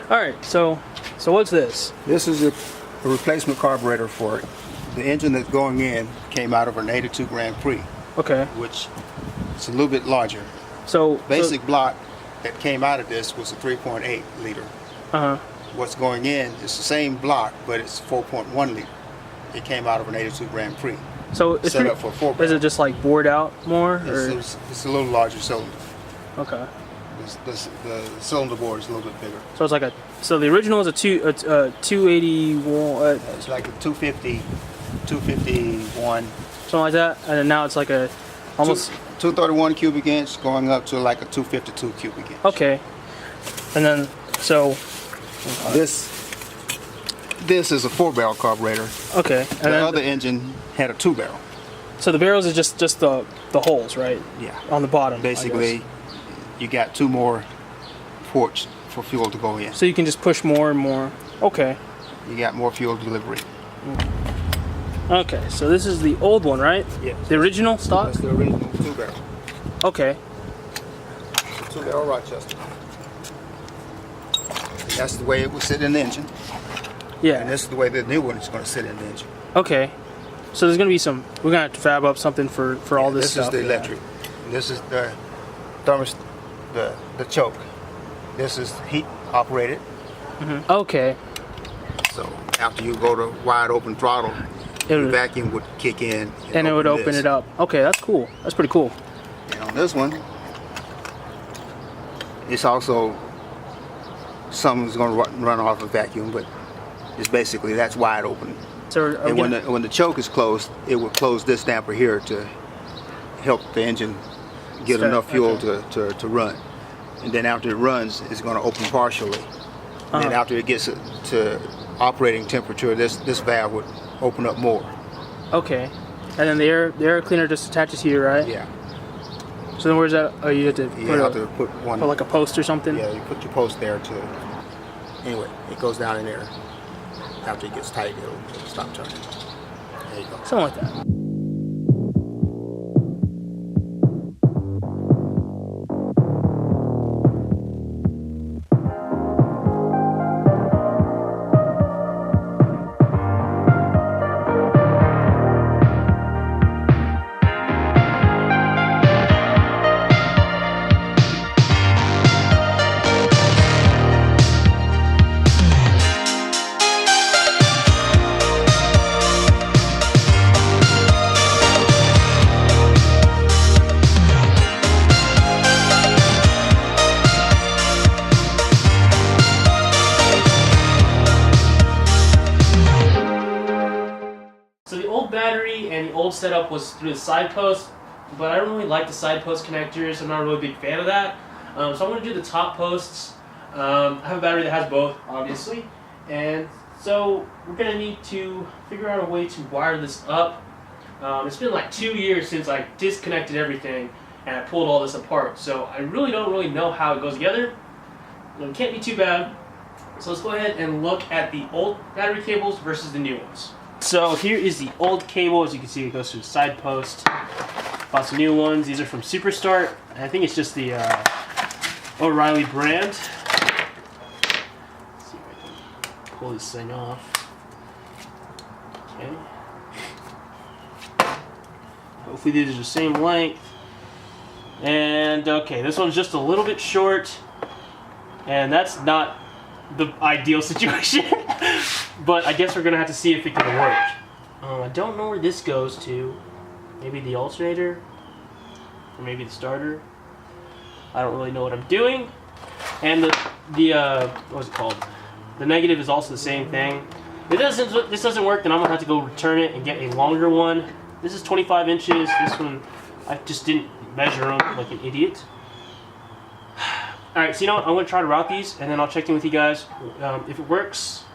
All right, so what's this? This is a replacement carburetor for it. The engine that's going in came out of an 82 Grand Prix. Okay. Which is a little bit larger. So basic block that came out of this was a 3.8 liter. What's going in is the same block, but it's 4.1 liter. It came out of an 82 Grand Prix. So it's set up for 4 barrel. Is it just like bored out more? It's a little larger cylinder. Okay. The cylinder bore is a little bit bigger. So it's like so the original is a 281. It's like a 250, 251. Something like that, and then now it's like a almost 231 cubic inch going up to like a 252 cubic inch. Okay. And then so this is a 4-barrel carburetor. Okay. And the other engine had a 2-barrel. So the barrels is just the holes, right? Yeah. On the bottom. Basically, you got 2 more ports for fuel to go in. So you can just push more and more. Okay. You got more fuel delivery. Okay, so this is the old one, right? Yeah. The original stock? That's the original 2-barrel. Okay. 2-barrel Rochester. That's the way it would sit in the engine. Yeah. And this is the way the new one is going to sit in the engine. Okay. So there's going to be some, we're going to have to fab up something for all this stuff. This is the electric. This is the thermostat, the choke. This is heat operated. Okay. So after you go to wide open throttle, the vacuum would kick in. And it would open it up. Okay, that's cool. That's pretty cool. And on this one, it's also, something's going to run off a vacuum, but it's basically, that's wide open. So and when the choke is closed, it would close this damper here to help the engine get enough fuel to run. And then after it runs, it's going to open partially. And then after it gets to operating temperature, this valve would open up more. Okay. And then the air cleaner just attaches here, right? Yeah. So then where's that? Oh, you have to put one. Put like a post or something? Yeah, you put your post there to. Anyway, it goes down in there. After it gets tight, it'll stop turning. There you go. Something like that. Battery and the old setup was through the side post, but I don't really like the side post connectors. I'm not a really big fan of that. So I'm going to do the top posts. I have a battery that has both, obviously, and so we're going to need to figure out a way to wire this up. It's been like 2 years since I disconnected everything and I pulled all this apart, so I really don't know how it goes together. It can't be too bad. So let's go ahead and look at the old battery cables versus the new ones. So here is the old cable. As you can see, it goes through the side post. Bought some new ones. These are from Superstart. I think it's just the O'Reilly brand. Let's see if I can pull this thing off. Okay. Hopefully these are the same length. And okay, this one's just a little bit short. And that's not the ideal situation. But I guess we're going to have to see if it can work. I don't know where this goes to. Maybe the alternator? Or maybe the starter? I don't really know what I'm doing. And the what's it called? The negative is also the same thing. If this doesn't work, then I'm going to have to go return it and get a longer one. This is 25 inches. This one, I just didn't measure them like an idiot. Alright, so you know what? I'm going to try to route these, and then I'll check in with you guys. If it works,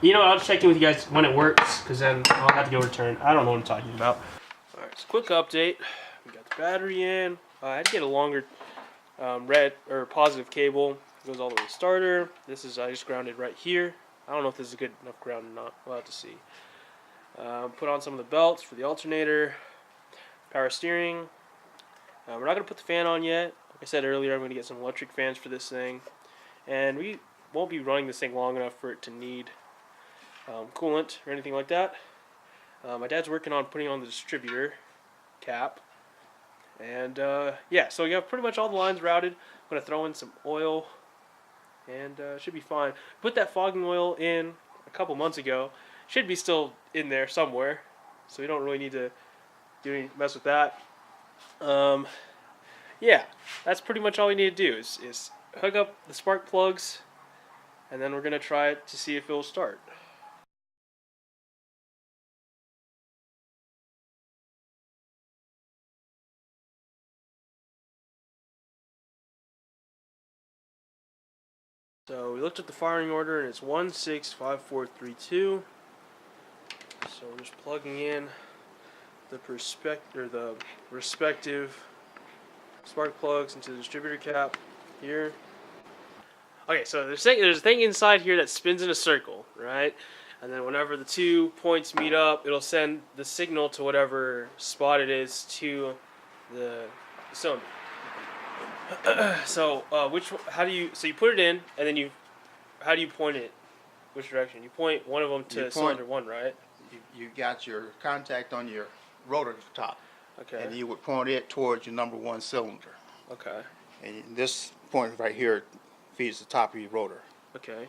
you know what? I'll check in with you guys when it works, because then I'll have to go return. I don't know what I'm talking about. Alright, so quick update. We got the battery in. I had to get a longer red or positive cable. It goes all the way to the starter. This is, I just grounded right here. I don't know if this is a good enough ground or not. We'll have to see. Put on some of the belts for the alternator. Power steering. We're not going to put the fan on yet. Like I said earlier, I'm going to get some electric fans for this thing. And we won't be running this thing long enough for it to need coolant or anything like that. My dad's working on putting on the distributor cap. And yeah, so you have pretty much all the lines routed. I'm going to throw in some oil, and should be fine. Put that fogging oil in a couple months ago. Should be still in there somewhere, so we don't really need to mess with that. Yeah, that's pretty much all we need to do is hook up the spark plugs, and then we're going to try it to see if it will start. So we looked at the firing order, and it's 165432. So we're just plugging in the respective spark plugs into the distributor cap here. Okay, so there's a thing inside here that spins in a circle, right? And then whenever the 2 points meet up, it'll send the signal to whatever spot it is to the cylinder. So you put it in, and then how do you point it? Which direction? You point one of them to cylinder 1, right? You got your contact on your rotor top. Okay. And you would point it towards your number 1 cylinder. Okay. And this point right here feeds the top of your rotor. Okay.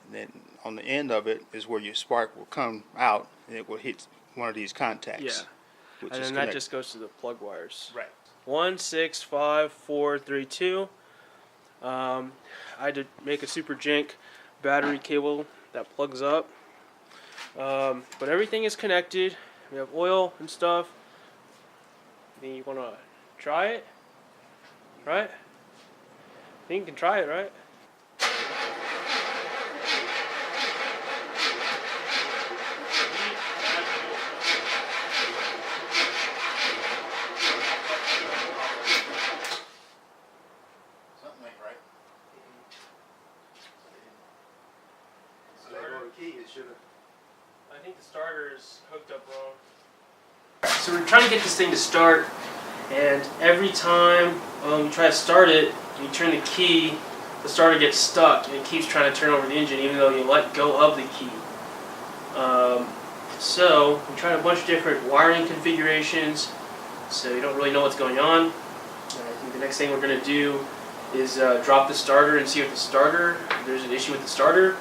And then on the end of it is where your spark will come out, and it will hit one of these contacts. Yeah. And then that just goes to the plug wires. Right. 165432. I had to make a super jank battery cable that plugs up. But everything is connected. We have oil and stuff. Then you want to try it, right? I think you can try it, right? Something ain't right. So there go the key. It should have. I think the starter is hooked up wrong. So we're trying to get this thing to start, and every time you try to start it, you turn the key, the starter gets stuck, and it keeps trying to turn over the engine even though you let go of the key. So we tried a bunch of different wiring configurations, so you don't really know what's going on. And I think the next thing we're going to do is drop the starter and see if there's an issue with the starter.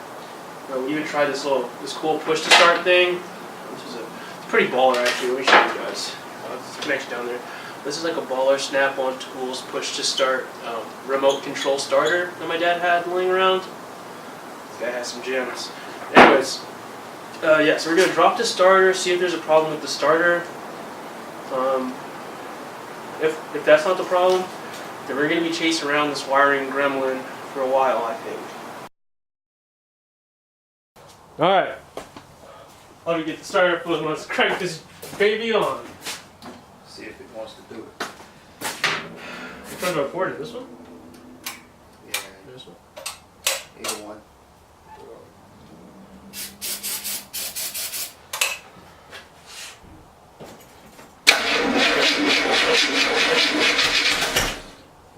We even tried this cool push to start thing, which is it's pretty baller actually. Let me show you guys. It's a connection down there. This is like a baller snap-on tools push to start remote control starter that my dad had laying around. This guy has some gems. Anyways, yeah, so we're gonna drop the starter, see if there's a problem with the starter. If that's not the problem, then we're gonna be chasing around this wiring gremlin for a while, I think. Alright, let me get the starter fluid. Let's crank this baby on. See if it wants to do it. Which one do I port it? This one? Yeah. This one? Either one.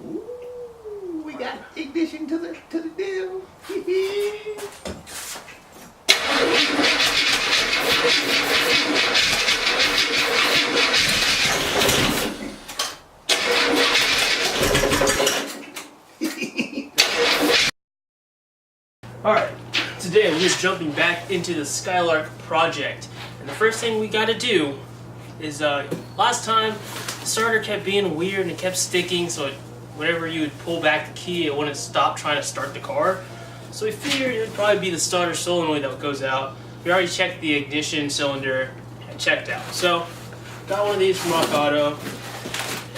Ooh, we got ignition to the deal. Alright, today we're jumping back into the Skylark project. And the first thing we gotta do is, last time the starter kept being weird and it kept sticking, so whenever you would pull back the key it wouldn't stop trying to start the car. So we figured it would probably be the starter solenoid that goes out. We already checked the ignition cylinder and checked out. So, got one of these from Rock Auto,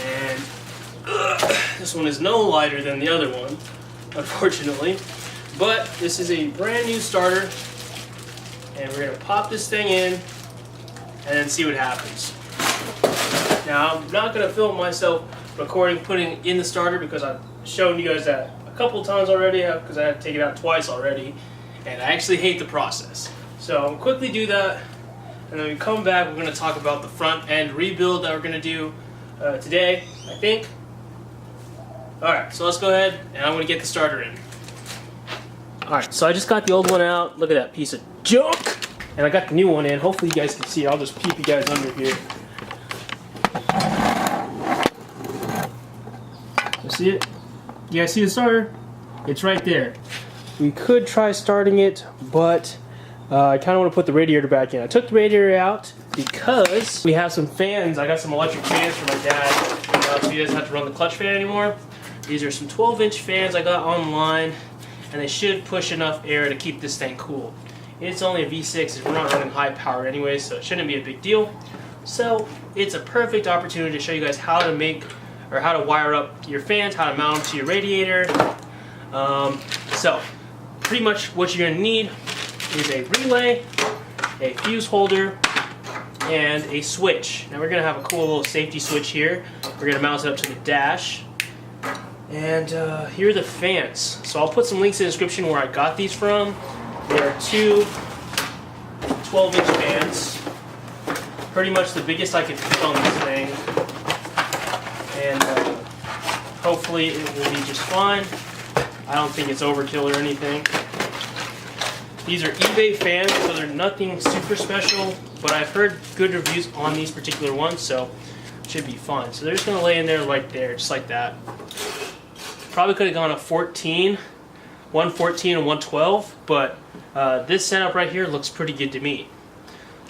and this one is no lighter than the other one, unfortunately. But this is a brand new starter, and we're going to pop this thing in and then see what happens. Now, I'm not going to film myself recording putting in the starter because I've shown you guys that a couple times already because I had to take it out twice already, and I actually hate the process. So I'll quickly do that, and then when we come back, we're going to talk about the front end rebuild that we're going to do today, I think. Alright, so let's go ahead, and I'm going to get the starter in. Alright, so I just got the old one out. Look at that piece of junk! And I got the new one in. Hopefully you guys can see it. I'll just peep you guys under here. You see it? You guys see the starter? It's right there. We could try starting it, but I kind of want to put the radiator back in. I took the radiator out because we have some fans. I got some electric fans for my dad, so he doesn't have to run the clutch fan anymore. These are some 12-inch fans I got online, and they should push enough air to keep this thing cool. It's only a V6, we're not running high power anyway, so it shouldn't be a big deal. So it's a perfect opportunity to show you guys how to make, or how to wire up your fans, how to mount them to your radiator. So pretty much what you're going to need is a relay, a fuse holder, and a switch. Now we're going to have a cool little safety switch here. We're going to mount it up to the dash. And here are the fans. So I'll put some links in the description where I got these from. There are two 12-inch fans. Pretty much the biggest I could fit on this thing. And hopefully it will be just fine. I don't think it's overkill or anything. These are eBay fans, so they're nothing super special, but I've heard good reviews on these particular ones, so it should be fine. So they're just going to lay in there right there, just like that. Probably could have gone a 114 and 112, but this setup right here looks pretty good to me.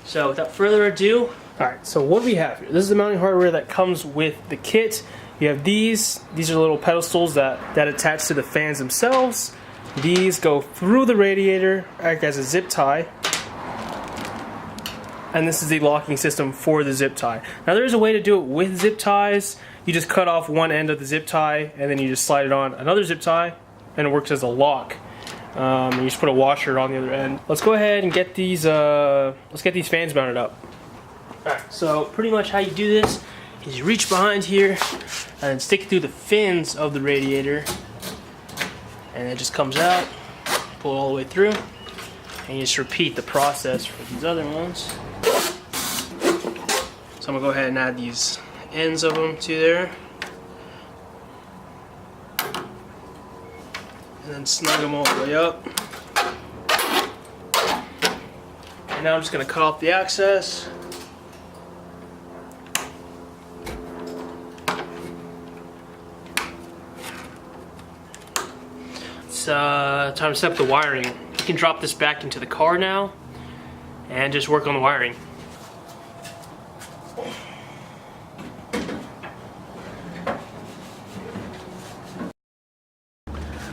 So without further ado, alright, so what do we have here? This is the mounting hardware that comes with the kit. You have these are little pedestals that attach to the fans themselves. These go through the radiator, act as a zip tie. And this is the locking system for the zip tie. Now there's a way to do it with zip ties. You just cut off one end of the zip tie and then you just slide it on another zip tie and it works as a lock. And you just put a washer on the other end. Let's go ahead and get these fans mounted up. Alright, so pretty much how you do this is you reach behind here and stick it through the fins of the radiator. And it just comes out, pull it all the way through, and you just repeat the process for these other ones. So I'm going to go ahead and add these ends of them to there. And then snug them all the way up. And now I'm just going to cut off the access. It's time to set up the wiring. You can drop this back into the car now and just work on the wiring.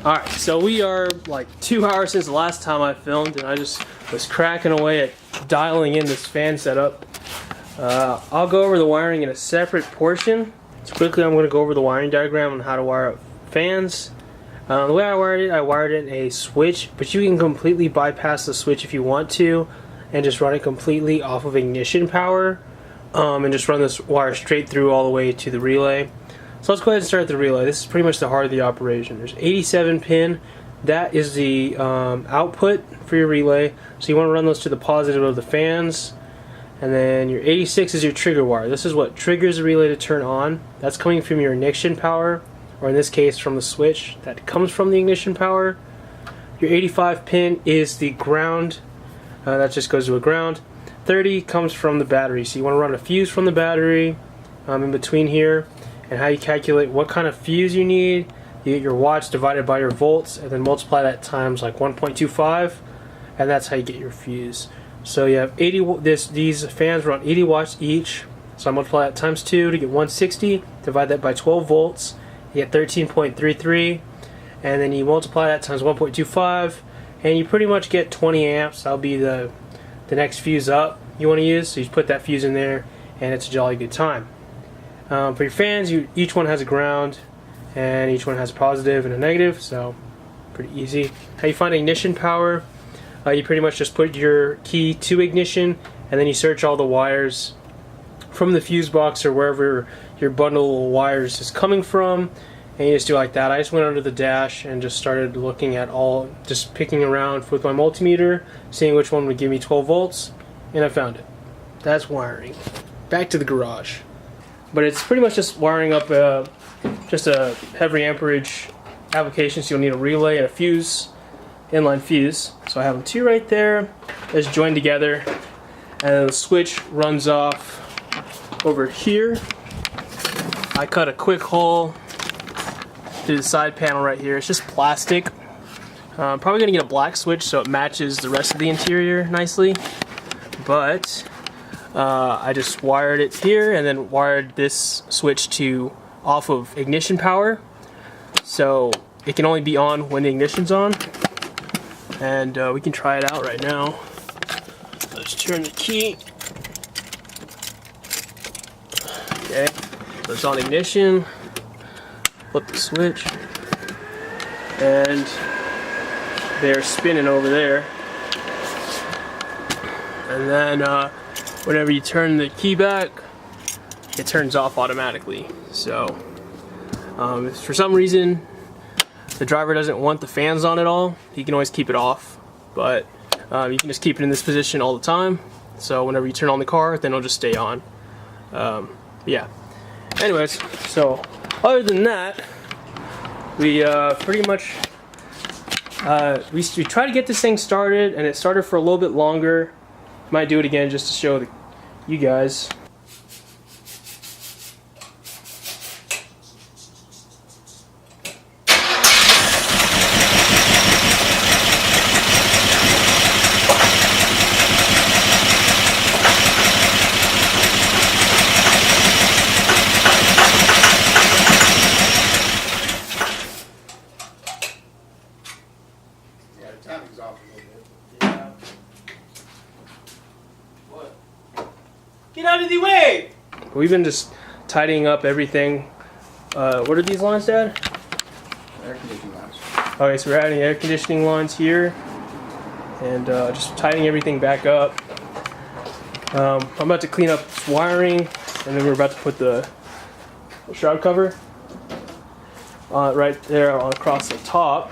Alright, so we are like 2 hours since the last time I filmed, and I just was cracking away at dialing in this fan setup. I'll go over the wiring in a separate portion. So quickly I'm going to go over the wiring diagram on how to wire up fans. The way I wired it in a switch, but you can completely bypass the switch if you want to and just run it completely off of ignition power and just run this wire straight through all the way to the relay. So let's go ahead and start the relay. This is pretty much the heart of the operation. There's 87 pin. That is the output for your relay. So you want to run those to the positive of the fans. And then your 86 is your trigger wire. This is what triggers the relay to turn on. That's coming from your ignition power, or in this case from the switch that comes from the ignition power. Your 85 pin is the ground. That just goes to a ground. 30 comes from the battery. So you want to run a fuse from the battery in between here. And how you calculate what kind of fuse you need, you get your watts divided by your volts and then multiply that times like 1.25, and that's how you get your fuse. So you have 80. These fans run 80 watts each, so I multiply that times 2 to get 160, divide that by 12 volts, you get 13.33, and then you multiply that times 1.25, and you pretty much get 20 amps. That'll be the next fuse up you want to use, so you put that fuse in there and it's a jolly good time. For your fans, each one has a ground and each one has a positive and a negative, so pretty easy. How you find ignition power, you pretty much just put your key to ignition and then you search all the wires from the fuse box or wherever your bundle of wires is coming from, and you just do like that. I just went under the dash and just started looking at just picking around with my multimeter, seeing which one would give me 12 volts, and I found it. That's wiring. Back to the garage. But it's pretty much just wiring up just a heavy amperage application, so you'll need a relay and a fuse inline fuse. So I have them 2 right there, that's joined together, and then the switch runs off over here. I cut a quick hole through the side panel right here. It's just plastic. I'm probably gonna get a black switch so it matches the rest of the interior nicely, but I just wired it here and then wired this switch to off of ignition power, so it can only be on when the ignition's on. And we can try it out right now. Let's turn the key. Okay, so it's on ignition. Flip the switch, and they're spinning over there. And then whenever you turn the key back, it turns off automatically. So if for some reason the driver doesn't want the fans on at all, he can always keep it off, but you can just keep it in this position all the time, so whenever you turn on the car, then it'll just stay on. Yeah, anyways, so other than that, we pretty much we tried to get this thing started, and it started for a little bit longer. Might do it again just to show you guys. Timing's off a little bit. Yeah. What? Get out of the way! We've been just tidying up everything. What are these lines, Dad? Air conditioning lines. Okay, so we're adding air conditioning lines here, and just tidying everything back up. I'm about to clean up this wiring, and then we're about to put the shroud cover right there across the top.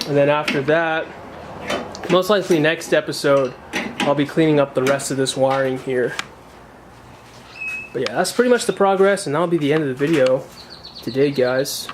And then after that, most likely next episode, I'll be cleaning up the rest of this wiring here. But yeah, that's pretty much the progress, and that'll be the end of the video today, guys.